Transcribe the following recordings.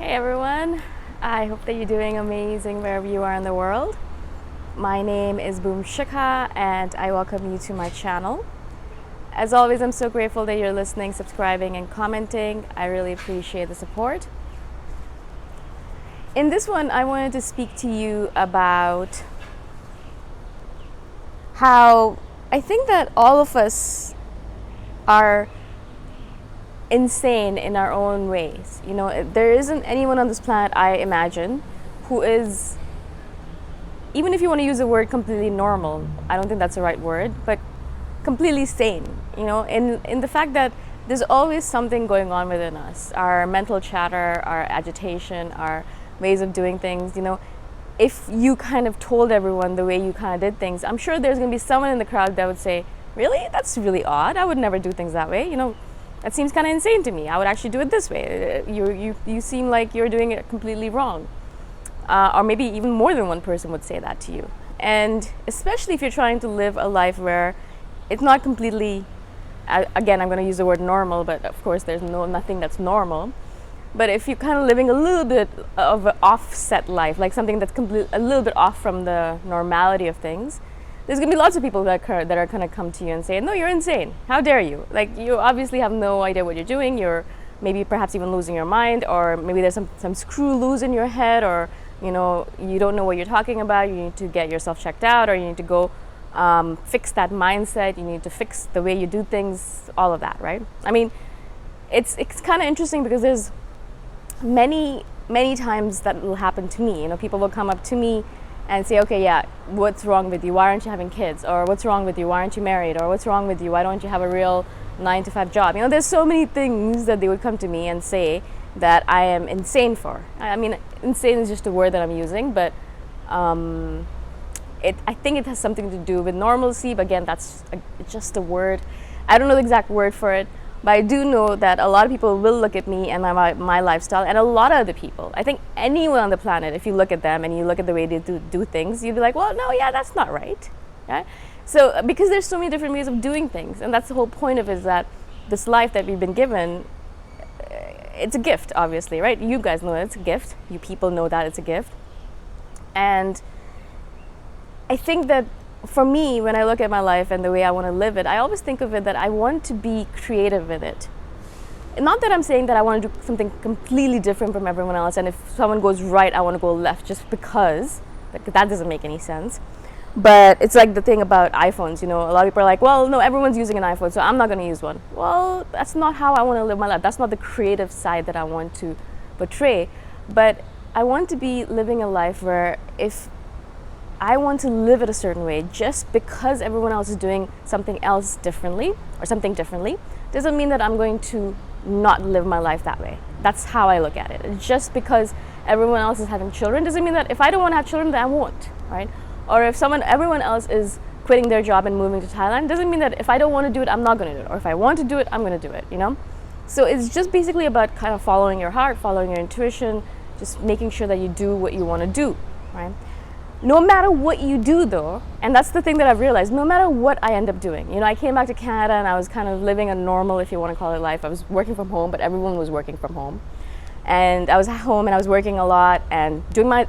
Hey everyone, I hope that you're doing amazing wherever you are in the world. My name is Shikha and I welcome you to my channel. As always, I'm so grateful that you're listening, subscribing and commenting. I really appreciate the support. In this one, I wanted to speak to you about how I think that all of us are insane in our own ways. You know, there isn't anyone on this planet, I imagine, who is, even if you want to use the word completely normal, I don't think that's the right word, but completely sane, you know, in the fact that there's always something going on within us. Our mental chatter, our agitation, our ways of doing things, you know. If you kind of told everyone the way you kind of did things, I'm sure there's going to be someone in the crowd that would say, really? That's really odd. I would never do things that way, you know. That seems kind of insane to me. I would actually do it this way. You seem like you're doing it completely wrong. Or maybe even more than one person would say that to you. And especially if you're trying to live a life where it's not completely, again, I'm going to use the word normal, but of course there's nothing that's normal. But if you're kind of living a little bit of an offset life, like something that's a little bit off from the normality of things, there's going to be lots of people that are going to come to you and say, no, you're insane. How dare you? Like, you obviously have no idea what you're doing. You're maybe perhaps even losing your mind, or maybe there's some screw loose in your head, or, you know, you don't know what you're talking about. You need to get yourself checked out, or you need to go fix that mindset. You need to fix the way you do things, all of that, right? I mean, it's kind of interesting because there's many times that will happen to me. You know, people will come up to me and say, okay, yeah, what's wrong with you? Why aren't you having kids? Or what's wrong with you? Why aren't you married? Or what's wrong with you? Why don't you have a real 9-to-5 job? You know, there's so many things that they would come to me and say that I am insane for. I mean, insane is just a word that I'm using, but I think it has something to do with normalcy. But again, that's just a word. I don't know the exact word for it. But I do know that a lot of people will look at me and my lifestyle, and a lot of other people. I think anyone on the planet, if you look at them and you look at the way they do things, you'd be like, well, no, yeah, that's not right. Yeah? So because there's so many different ways of doing things, and that's the whole point of it, is that this life that we've been given, it's a gift, obviously, right? You guys know it's a gift. You people know that it's a gift. And I think that for me, when I look at my life and the way I want to live it, I always think of it that I want to be creative with it. Not that I'm saying that I want to do something completely different from everyone else, and if someone goes right, I want to go left just because. Like, that doesn't make any sense. But it's like the thing about iPhones, you know, a lot of people are like, well, no, everyone's using an iPhone, so I'm not going to use one. Well, that's not how I want to live my life. That's not the creative side that I want to portray. But I want to be living a life where if I want to live it a certain way, just because everyone else is doing something else differently, or something differently, doesn't mean that I'm going to not live my life that way. That's how I look at it. Just because everyone else is having children doesn't mean that if I don't want to have children, then I won't, right? Or if everyone else is quitting their job and moving to Thailand, doesn't mean that if I don't want to do it, I'm not going to do it. Or if I want to do it, I'm going to do it, you know? So it's just basically about kind of following your heart, following your intuition, just making sure that you do what you want to do, right? No matter what you do, though, and that's the thing that I've realized, no matter what I end up doing, you know, I came back to Canada and I was kind of living a normal, if you want to call it, life. I was working from home, but everyone was working from home. And I was at home and I was working a lot and doing my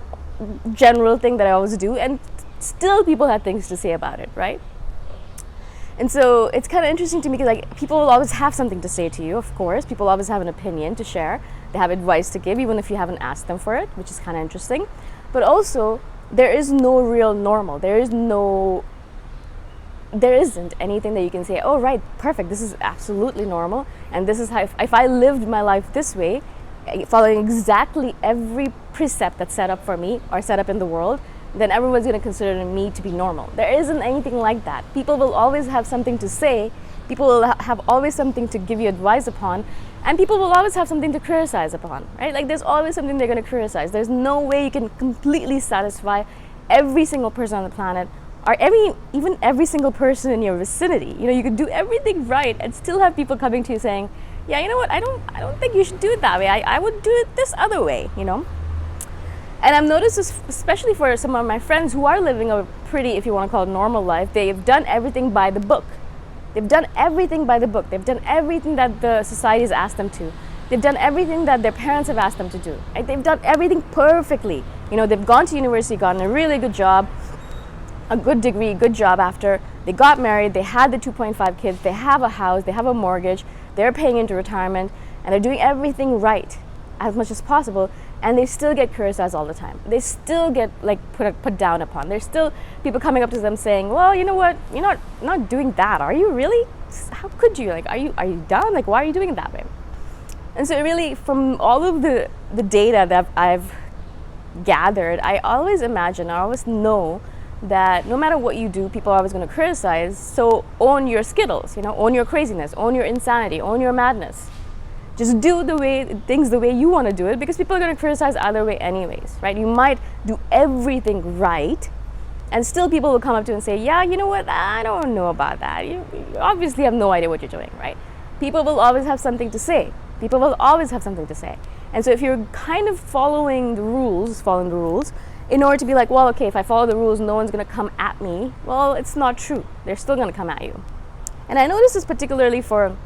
general thing that I always do, and still people had things to say about it, right? And so it's kind of interesting to me because, like, people will always have something to say to you, of course. People always have an opinion to share. They have advice to give, even if you haven't asked them for it, which is kind of interesting. But also, there is no real normal. There isn't anything that you can say, oh, right, perfect, this is absolutely normal, and this is how, if I lived my life this way, following exactly every precept that's set up for me or set up in the world, then everyone's going to consider me to be normal. There isn't anything like that. People will always have something to say. People will have always something to give you advice upon, and people will always have something to criticize upon, right? Like, there's always something they're going to criticize. There's no way you can completely satisfy every single person on the planet, or even every single person in your vicinity. You know, you could do everything right and still have people coming to you saying, yeah, you know what, I don't think you should do it that way. I would do it this other way, you know? And I've noticed this, especially for some of my friends who are living a pretty, if you want to call it, normal life. They've done everything by the book. They've done everything by the book. They've done everything that the society has asked them to. They've done everything that their parents have asked them to do. Right? They've done everything perfectly. They've gone to university, gotten a really good job, a good degree, good job after. They got married, they had the 2.5 kids, they have a house, they have a mortgage, they're paying into retirement, and they're doing everything right as much as possible, and they still get criticized all the time. They still get put down upon. There's still people coming up to them saying, well, you know what, you're not doing that, are you really? How could you? Are you done? Why are you doing it that way? And so really, from all of the data that I've gathered, I always know that no matter what you do, people are always going to criticize. So own your skittles, own your craziness, own your insanity, own your madness. Just do things the way you want to do it, because people are going to criticize either way anyways, right? You might do everything right, and still people will come up to you and say, yeah, you know what, I don't know about that. You obviously have no idea what you're doing, right? People will always have something to say. And so if you're kind of following the rules, in order to be like, well, okay, if I follow the rules, no one's going to come at me. Well, it's not true. They're still going to come at you. And I notice this particularly for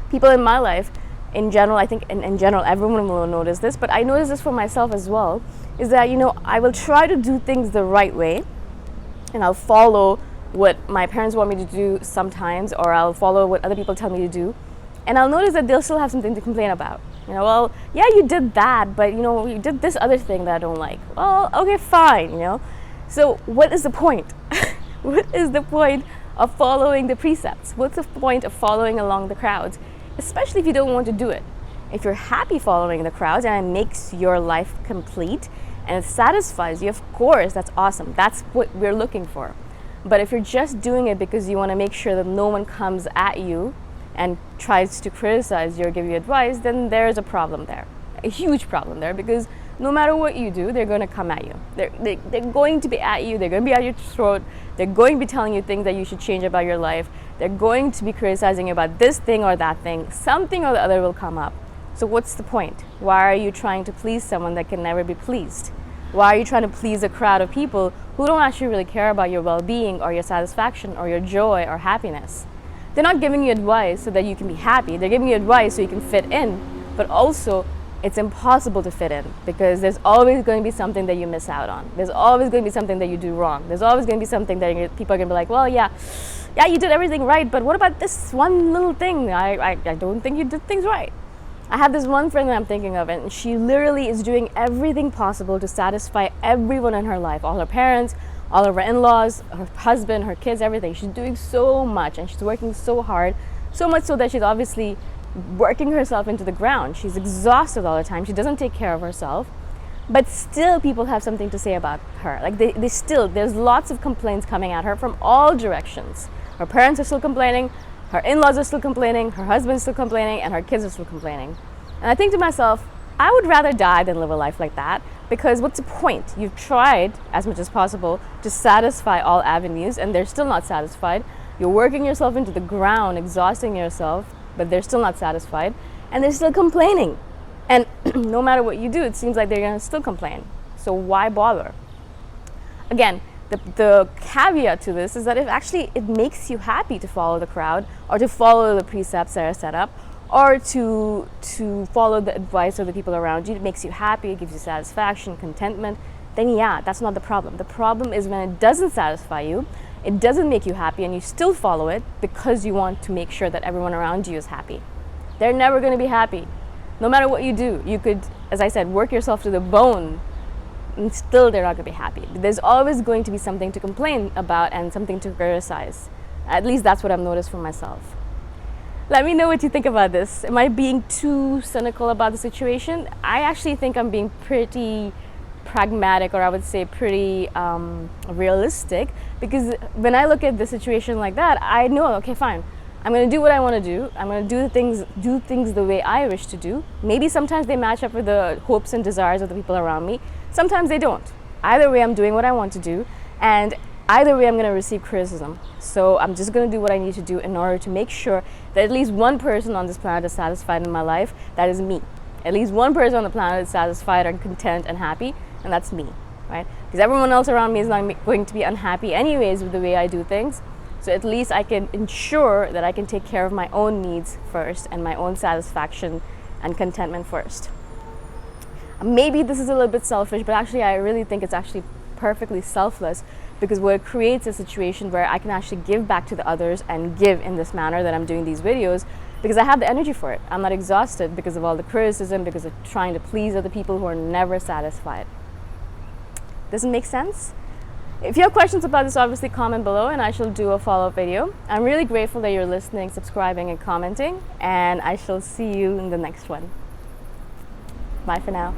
people in my life. In general, I think in general, everyone will notice this, but I notice this for myself as well, is that, I will try to do things the right way, and I'll follow what my parents want me to do sometimes, or I'll follow what other people tell me to do, and I'll notice that they'll still have something to complain about. Well, yeah, you did that, but, you did this other thing that I don't like. Well, okay, fine, So what is the point? What is the point of following the precepts? What's the point of following along the crowds? Especially if you don't want to do it. If you're happy following the crowds and it makes your life complete and it satisfies you, of course, that's awesome. That's what we're looking for. But if you're just doing it because you want to make sure that no one comes at you and tries to criticize you or give you advice, then there's a problem there. A huge problem there, because no matter what you do, they're going to come at you. They're going to be at you. They're going to be at your throat. They're going to be telling you things that you should change about your life. They're going to be criticizing you about this thing or that thing. Something or the other will come up. So what's the point? Why are you trying to please someone that can never be pleased? Why are you trying to please a crowd of people who don't actually really care about your well-being or your satisfaction or your joy or happiness? They're not giving you advice so that you can be happy. They're giving you advice so you can fit in, but also it's impossible to fit in, because there's always going to be something that you miss out on. There's always going to be something that you do wrong. There's always going to be something that people are going to be like, well, yeah, you did everything right, but what about this one little thing? I don't think you did things right. I have this one friend that I'm thinking of, and she literally is doing everything possible to satisfy everyone in her life, all her parents, all of her in-laws, her husband, her kids, everything. She's doing so much, and she's working so hard, so much so that she's obviously working herself into the ground. She's exhausted all the time. She doesn't take care of herself, but still people have something to say about her. There's lots of complaints coming at her from all directions. Her parents are still complaining, her in-laws are still complaining, her husband's still complaining, and her kids are still complaining. And I think to myself, I would rather die than live a life like that, because what's the point? You've tried as much as possible to satisfy all avenues, and they're still not satisfied. You're working yourself into the ground, exhausting yourself, but they're still not satisfied, and they're still complaining. And no matter what you do, it seems like they're going to still complain. So why bother? Again, the caveat to this is that if actually it makes you happy to follow the crowd, or to follow the precepts that are set up, or to follow the advice of the people around you, it makes you happy, it gives you satisfaction, contentment, then yeah, that's not the problem. The problem is when it doesn't satisfy you, it doesn't make you happy, and you still follow it because you want to make sure that everyone around you is happy. They're never going to be happy. No matter what you do, you could, as I said, work yourself to the bone, and still they're not going to be happy. There's always going to be something to complain about and something to criticize. At least that's what I've noticed for myself. Let me know what you think about this. Am I being too cynical about the situation? I actually think I'm being pretty pragmatic, or I would say pretty realistic, because when I look at the situation like that, I know, okay, fine, I'm going to do what I want to do. I'm going to do things the way I wish to do. Maybe sometimes they match up with the hopes and desires of the people around me. Sometimes they don't. Either way, I'm doing what I want to do, and either way, I'm going to receive criticism. So I'm just going to do what I need to do in order to make sure that at least one person on this planet is satisfied in my life. That is me. At least one person on the planet is satisfied and content and happy, and that's me, right? Because everyone else around me is not going to be unhappy anyways with the way I do things. So at least I can ensure that I can take care of my own needs first and my own satisfaction and contentment first. Maybe this is a little bit selfish, but actually I really think it's actually perfectly selfless, because what it creates a situation where I can actually give back to the others and give in this manner that I'm doing these videos, because I have the energy for it. I'm not exhausted because of all the criticism, because of trying to please other people who are never satisfied. Does it make sense? If you have questions about this, obviously comment below and I shall do a follow-up video. I'm really grateful that you're listening, subscribing, and commenting, and I shall see you in the next one. Bye for now.